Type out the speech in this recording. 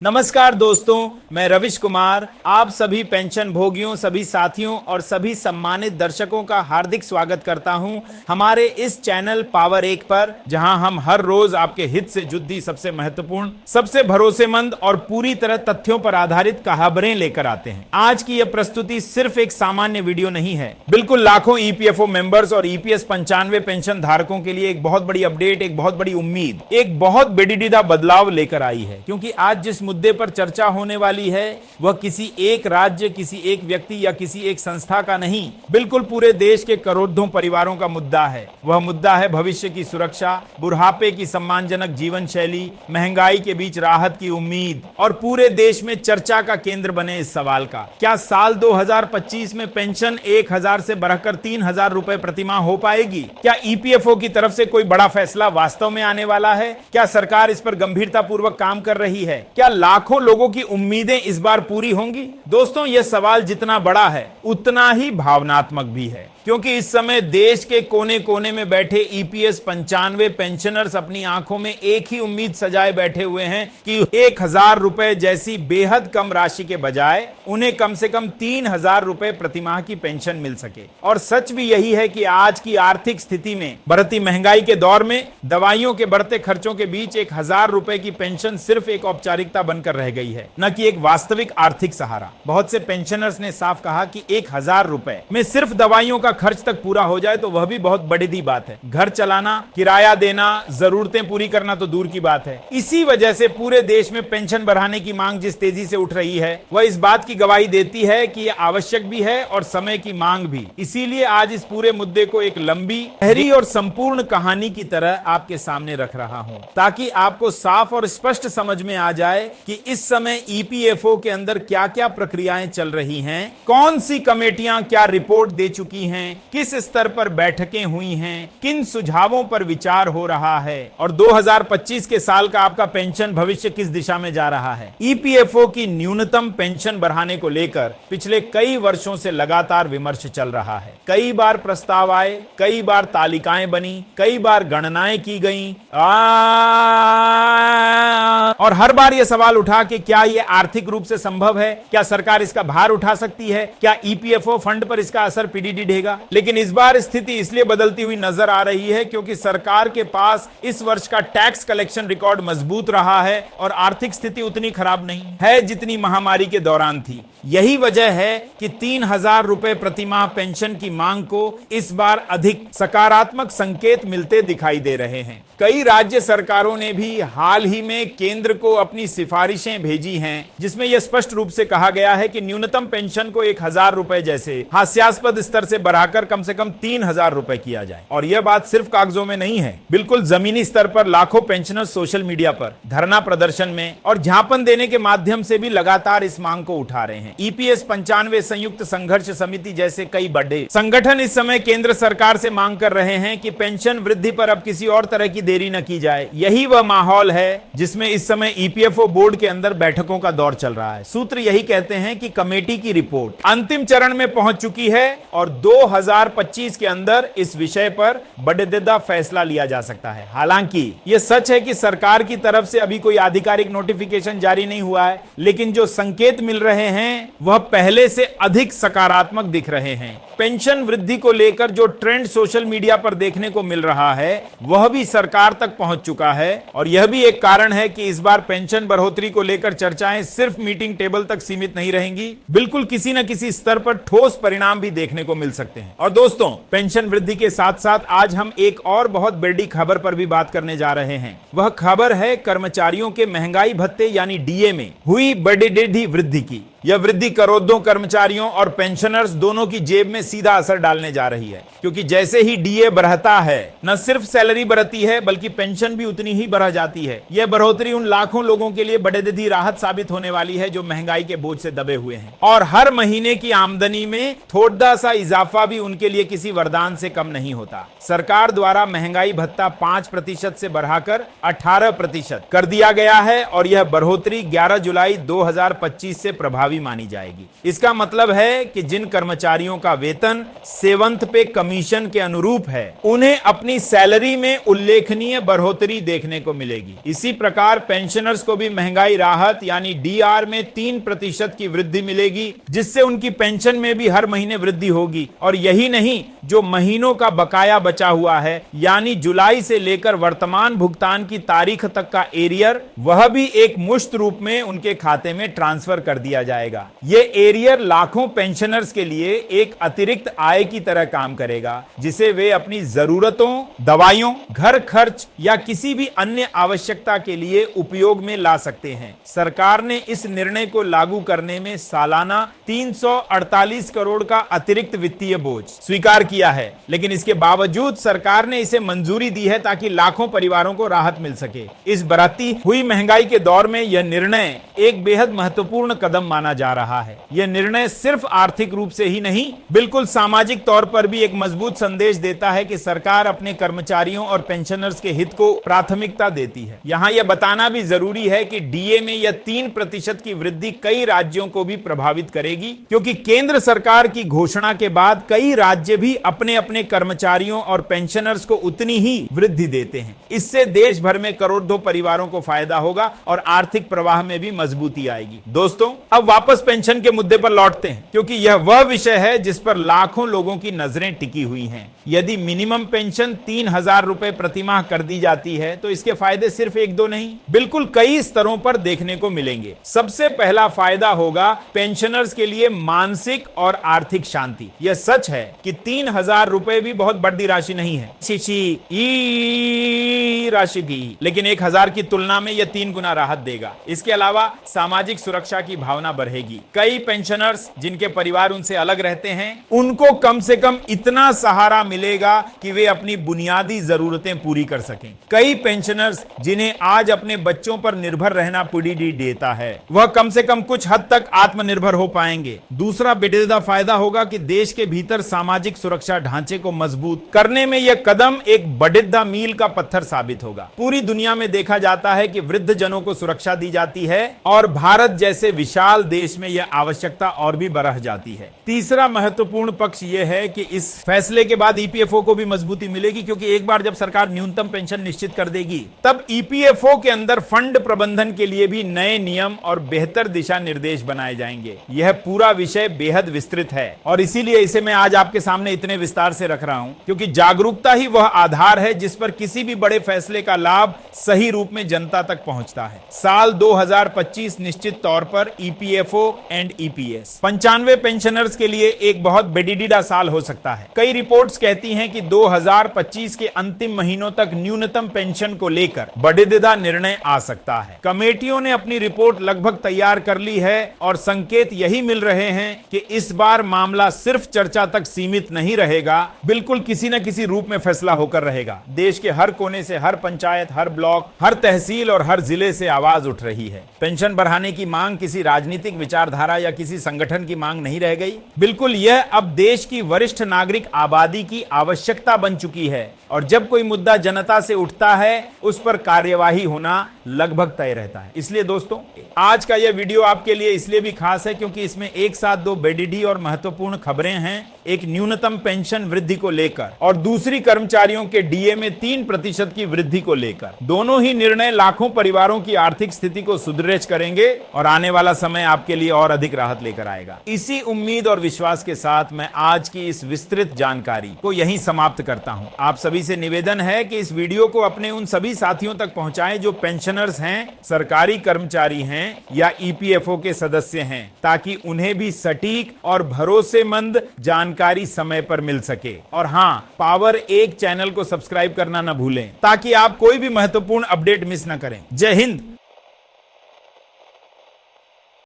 नमस्कार दोस्तों, मैं रविश कुमार आप सभी पेंशन भोगियों, सभी साथियों और सभी सम्मानित दर्शकों का हार्दिक स्वागत करता हूं हमारे इस चैनल पावर 1 पर, जहां हम हर रोज आपके हित से जुड़ी सबसे महत्वपूर्ण, सबसे भरोसेमंद और पूरी तरह तथ्यों पर आधारित खबरें लेकर आते हैं। आज की यह प्रस्तुति सिर्फ एक सामान्य वीडियो नहीं है, बिल्कुल लाखों ईपीएफओ मेंबर्स और ईपीएस 95 पेंशन धारकों के लिए एक बहुत बड़ी अपडेट, एक बहुत बड़ी उम्मीद, एक बहुत बेडिडीदा बदलाव लेकर आई है। क्योंकि आज जिस मुद्दे पर चर्चा होने वाली है वह किसी एक राज्य, किसी एक व्यक्ति या किसी एक संस्था का नहीं, बिल्कुल पूरे देश के करोड़ों परिवारों का मुद्दा है। वह मुद्दा है भविष्य की सुरक्षा, बुढ़ापे की सम्मानजनक जीवन शैली, महंगाई के बीच राहत की उम्मीद और पूरे देश में चर्चा का केंद्र बने इस सवाल का, क्या साल 2025 में पेंशन 1000 से बढ़कर 3000 रुपए प्रतिमाह हो पाएगी? क्या ईपीएफओ की तरफ से कोई बड़ा फैसला वास्तव में आने वाला है? क्या सरकार इस पर गंभीरता पूर्वक काम कर रही है? क्या लाखों लोगों की उम्मीदें इस बार पूरी होंगी? दोस्तों, यह सवाल जितना बड़ा है उतना ही भावनात्मक भी है, क्योंकि इस समय देश के कोने कोने में बैठे ईपीएस 95 पेंशनर्स अपनी आंखों में एक ही उम्मीद सजाए बैठे हुए हैं कि 1000 रुपए जैसी बेहद कम राशि के बजाय उन्हें कम से कम 3000 रुपए प्रतिमाह की पेंशन मिल सके। और सच भी यही है कि आज की आर्थिक स्थिति में, बढ़ती महंगाई के दौर में, दवाइयों के बढ़ते खर्चों के बीच 1000 रुपए की पेंशन सिर्फ एक औपचारिकता बनकर रह गई है, न कि एक वास्तविक आर्थिक सहारा। बहुत से पेंशनर्स ने साफ कहा कि 1000 रुपए में सिर्फ दवाइयों का खर्च तक पूरा हो जाए तो वह भी बहुत बड़ी बात है। घर चलाना, किराया देना, जरूरतें पूरी करना तो दूर की बात है। इसी वजह से पूरे देश में पेंशन बढ़ाने की मांग जिस तेजी से उठ रही है, वह इस बात की गवाही देती है कि यह आवश्यक भी है और समय की मांग भी। इसीलिए आज इस पूरे मुद्दे को एक लंबी, गहरी और संपूर्ण कहानी की तरह आपके सामने रख रहा हूं, ताकि आपको साफ और स्पष्ट समझ में आ जाए कि इस समय ईपीएफओ के अंदर क्या क्या प्रक्रियाएं चल रही हैं, कौन सी कमेटियां क्या रिपोर्ट दे चुकी हैं, किस स्तर पर बैठकें हुई हैं, किन सुझावों पर विचार हो रहा है और 2025 के साल का आपका पेंशन भविष्य किस दिशा में जा रहा है। ईपीएफओ की न्यूनतम पेंशन बढ़ाने को लेकर पिछले कई वर्षों से लगातार विमर्श चल रहा है। कई बार प्रस्ताव आए, कई बार तालिकाएं बनी, कई बार गणनाएं की गईं, और हर बार यह सवाल उठा कि क्या यह आर्थिक रूप से संभव है, क्या सरकार इसका भार उठा सकती है, क्या ईपीएफओ फंड पर इसका असर पीडीडी ढेगा। लेकिन इस बार स्थिति इसलिए बदलती हुई नजर आ रही है क्योंकि सरकार के पास इस वर्ष का टैक्स कलेक्शन रिकॉर्ड मजबूत रहा है और आर्थिक स्थिति उतनी खराब नहीं है जितनी महामारी के दौरान थी। यही वजह है कि 3000 रुपए प्रतिमाह पेंशन की मांग को इस बार अधिक सकारात्मक संकेत मिलते दिखाई दे रहे हैं। कई राज्य सरकारों ने भी हाल ही में केंद्र को अपनी सिफारिशें भेजी हैं, जिसमें यह स्पष्ट रूप से कहा गया है कि न्यूनतम पेंशन को 1000 रुपए जैसे हास्यास्पद स्तर से बढ़ाकर कम से कम 3000 रुपए किया जाए। और यह बात सिर्फ कागजों में नहीं है, बिल्कुल जमीनी स्तर पर लाखों पेंशनर्स सोशल मीडिया पर धरना प्रदर्शन में और ज्ञापन देने के माध्यम से भी लगातार इस मांग को उठा रहे हैं। ईपीएस 95 संयुक्त संघर्ष समिति जैसे कई बड़े संगठन इस समय केंद्र सरकार से मांग कर रहे हैं कि पेंशन वृद्धि पर अब किसी और तरह की देरी न की जाए। यही वह माहौल है जिसमें इस समय ईपीएफओ बोर्ड के अंदर बैठकों का दौर चल रहा है। सूत्र यही कहते हैं कि कमेटी की रिपोर्ट अंतिम चरण में पहुंच चुकी है और 2025 के अंदर इस विषय पर बड़ेदा फैसला लिया जा सकता है। हालांकि यह सच है कि सरकार की तरफ से अभी कोई आधिकारिक नोटिफिकेशन जारी नहीं हुआ है, लेकिन जो संकेत मिल रहे हैं वह पहले से अधिक सकारात्मक दिख रहे हैं। पेंशन वृद्धि को लेकर जो ट्रेंड सोशल मीडिया पर देखने को मिल रहा है वह भी सरकार तक पहुंच चुका है और यह भी एक कारण है कि इस बार पेंशन बढ़ोतरी को लेकर चर्चाएं सिर्फ मीटिंग टेबल तक सीमित नहीं रहेंगी, बिल्कुल किसी न किसी स्तर पर ठोस परिणाम भी देखने को मिल सकते हैं। और दोस्तों, पेंशन वृद्धि के साथ साथ आज हम एक और बहुत बड़ी खबर पर भी बात करने जा रहे हैं। वह खबर है कर्मचारियों के महंगाई भत्ते यानी डीए में हुई बड़ी वृद्धि की। यह वृद्धि करोड़ों कर्मचारियों और पेंशनर्स दोनों की जेब में सीधा असर डालने जा रही है, क्योंकि जैसे ही डीए बढ़ता है न सिर्फ सैलरी बढ़ती है बल्कि पेंशन भी उतनी ही बढ़ जाती है। यह बढ़ोतरी उन लाखों लोगों के लिए बड़ी राहत साबित होने वाली है जो महंगाई के बोझ से दबे हुए हैं, और हर महीने की आमदनी में थोड़ा सा इजाफा भी उनके लिए किसी वरदान से कम नहीं होता। सरकार द्वारा महंगाई भत्ता 5% से बढ़ाकर 18% कर दिया गया है और यह बढ़ोतरी 11 जुलाई 2025 से प्रभावी प्रभावी मानी जाएगी। इसका मतलब है कि जिन कर्मचारियों का वेतन सेवंथ पे कमीशन के अनुरूप है, उन्हें अपनी सैलरी में उल्लेखनीय बढ़ोतरी देखने को मिलेगी। इसी प्रकार पेंशनर्स को भी महंगाई राहत यानी डीआर में 3% की वृद्धि मिलेगी, जिससे उनकी पेंशन में भी हर महीने वृद्धि होगी। और यही नहीं, जो महीनों का बकाया बचा हुआ है यानी जुलाई से लेकर वर्तमान भुगतान की तारीख तक का एरियर, वह भी एक मुश्त रूप में उनके खाते में ट्रांसफर कर दिया जाएगा। यह एरियर लाखों पेंशनर्स के लिए एक अतिरिक्त आय की तरह काम करेगा, जिसे वे अपनी जरूरतों, दवाइयों, घर खर्च या किसी भी अन्य आवश्यकता के लिए उपयोग में ला सकते हैं। सरकार ने इस निर्णय को लागू करने में सालाना 348 करोड़ का अतिरिक्त वित्तीय बोझ स्वीकार किया है, लेकिन इसके बावजूद सरकार ने इसे मंजूरी दी है ताकि लाखों परिवारों को राहत मिल सके। इस बढ़ती हुई महंगाई के दौर में यह निर्णय एक बेहद महत्वपूर्ण कदम माना जा रहा है। यह निर्णय सिर्फ आर्थिक रूप से ही नहीं, बिल्कुल सामाजिक तौर पर भी एक मजबूत संदेश देता है कि सरकार अपने कर्मचारियों और पेंशनर्स के हित को प्राथमिकता देती है। यहाँ यह बताना भी जरूरी है कि डीए में यह 3% की वृद्धि कई राज्यों को भी प्रभावित करेगी, क्योंकि केंद्र सरकार की घोषणा के बाद कई राज्य भी अपने अपने कर्मचारियों और पेंशनर्स को उतनी ही वृद्धि देते हैं। इससे देश भर में करोड़ों परिवारों को फायदा होगा और आर्थिक प्रवाह में भी मजबूती आएगी। दोस्तों, अब वापस पेंशन के मुद्दे पर लौटते हैं, क्योंकि यह वह विषय है जिस पर लाखों लोगों की नजरें टिकी हुई हैं। यदि मिनिमम पेंशन 3,000 रुपए प्रति माह कर दी जाती है, तो इसके फायदे सिर्फ एक दो नहीं, बिल्कुल कई स्तरों पर देखने को मिलेंगे। सबसे पहला फायदा होगा पेंशनर्स के लिए मानसिक और आर्थिक शांति। यह सच है कि 3,000 रुपए भी बहुत बड़ी राशि नहीं है, राशि भी, लेकिन 1,000 की तुलना में यह 3 गुना राहत देगा। इसके अलावा सामाजिक सुरक्षा की भावना बढ़ेगी। कई पेंशनर्स जिनके परिवार उनसे अलग रहते हैं, उनको कम से कम इतना सहारा मिलेगा कि वे अपनी बुनियादी जरूरतें पूरी कर सकें। कई पेंशनर्स जिन्हें आज अपने बच्चों पर निर्भर रहना पीडीडी देता है, वह कम से कम कुछ हद तक आत्मनिर्भर हो पाएंगे। दूसरा बेटिदा फायदा होगा कि देश के भीतर सामाजिक सुरक्षा ढांचे को मजबूत करने में यह कदम एक बड़िद्दा मील का पत्थर साबित होगा। पूरी दुनिया में देखा जाता है कि वृद्ध जनों को सुरक्षा दी जाती है और भारत जैसे विशाल देश में यह आवश्यकता और भी बढ़ जाती है। तीसरा महत्वपूर्ण पक्ष यह है कि इस फैसले के बाद ईपीएफओ को भी मजबूती मिलेगी, क्योंकि एक बार जब सरकार न्यूनतम पेंशन निश्चित कर देगी, तब ईपीएफओ के अंदर फंड प्रबंधन के लिए भी नए नियम और बेहतर दिशा निर्देश बनाए जाएंगे। यह पूरा विषय बेहद विस्तृत है और इसीलिए इसे मैं आज आपके सामने इतने विस्तार से रख रहा हूं, क्योंकि जागरूकता ही वह आधार है जिस पर किसी भी बड़े फैसले का लाभ सही रूप में जनता तक पहुंचता है। साल 2025 निश्चित तौर पर ईपीएफओ एंड ईपीएस 95 पेंशनर्स के लिए एक बहुत बेडिडीडा साल हो सकता है। कई रिपोर्ट्स कहती हैं कि 2025 के अंतिम महीनों तक न्यूनतम पेंशन को लेकर बड़िदिदा निर्णय आ सकता है। कमेटियों ने अपनी रिपोर्ट लगभग तैयार कर ली है और संकेत यही मिल रहे हैं कि इस बार मामला सिर्फ चर्चा तक सीमित नहीं रहेगा, बिल्कुल किसी न किसी रूप में फैसला होकर रहेगा। देश के हर कोने से, हर पंचायत, हर ब्लॉक, हर तहसील और हर जिले से आवाज उठ रही है। पेंशन बढ़ाने की मांग किसी राजनीतिक विचारधारा या किसी संगठन की मांग नहीं रह गई, बिल्कुल यह अब देश की वरिष्ठ नागरिक आबादी की आवश्यकता बन चुकी है। और जब कोई मुद्दा जनता से उठता है, उस पर कार्यवाही होना लगभग तय रहता है। इसलिए दोस्तों, आज का यह वीडियो आपके लिए इसलिए भी खास है क्योंकि इसमें एक साथ दो बेडिडी और महत्वपूर्ण खबरें हैं, एक न्यूनतम पेंशन वृद्धि को लेकर और दूसरी कर्मचारियों के डीए में 3% की वृद्धि को लेकर। दोनों ही निर्णय लाखों परिवारों की आर्थिक स्थिति को सुदृढ़ करेंगे और आने वाला समय आपके लिए और अधिक राहत लेकर आएगा। इसी उम्मीद और विश्वास के साथ मैं आज की इस विस्तृत जानकारी को यहीं समाप्त करता हूं। आप सभी से निवेदन है कि इस वीडियो को अपने उन सभी साथियों तक पहुंचाएं जो पेंशनर्स हैं, सरकारी कर्मचारी हैं या ईपीएफओ के सदस्य हैं, ताकि उन्हें भी सटीक और भरोसेमंद जानकारी समय पर मिल सके। और हां, पावर एक चैनल को सब्सक्राइब करना न भूलें ताकि आप कोई भी महत्वपूर्ण अपडेट मिस न करें। जय हिंद,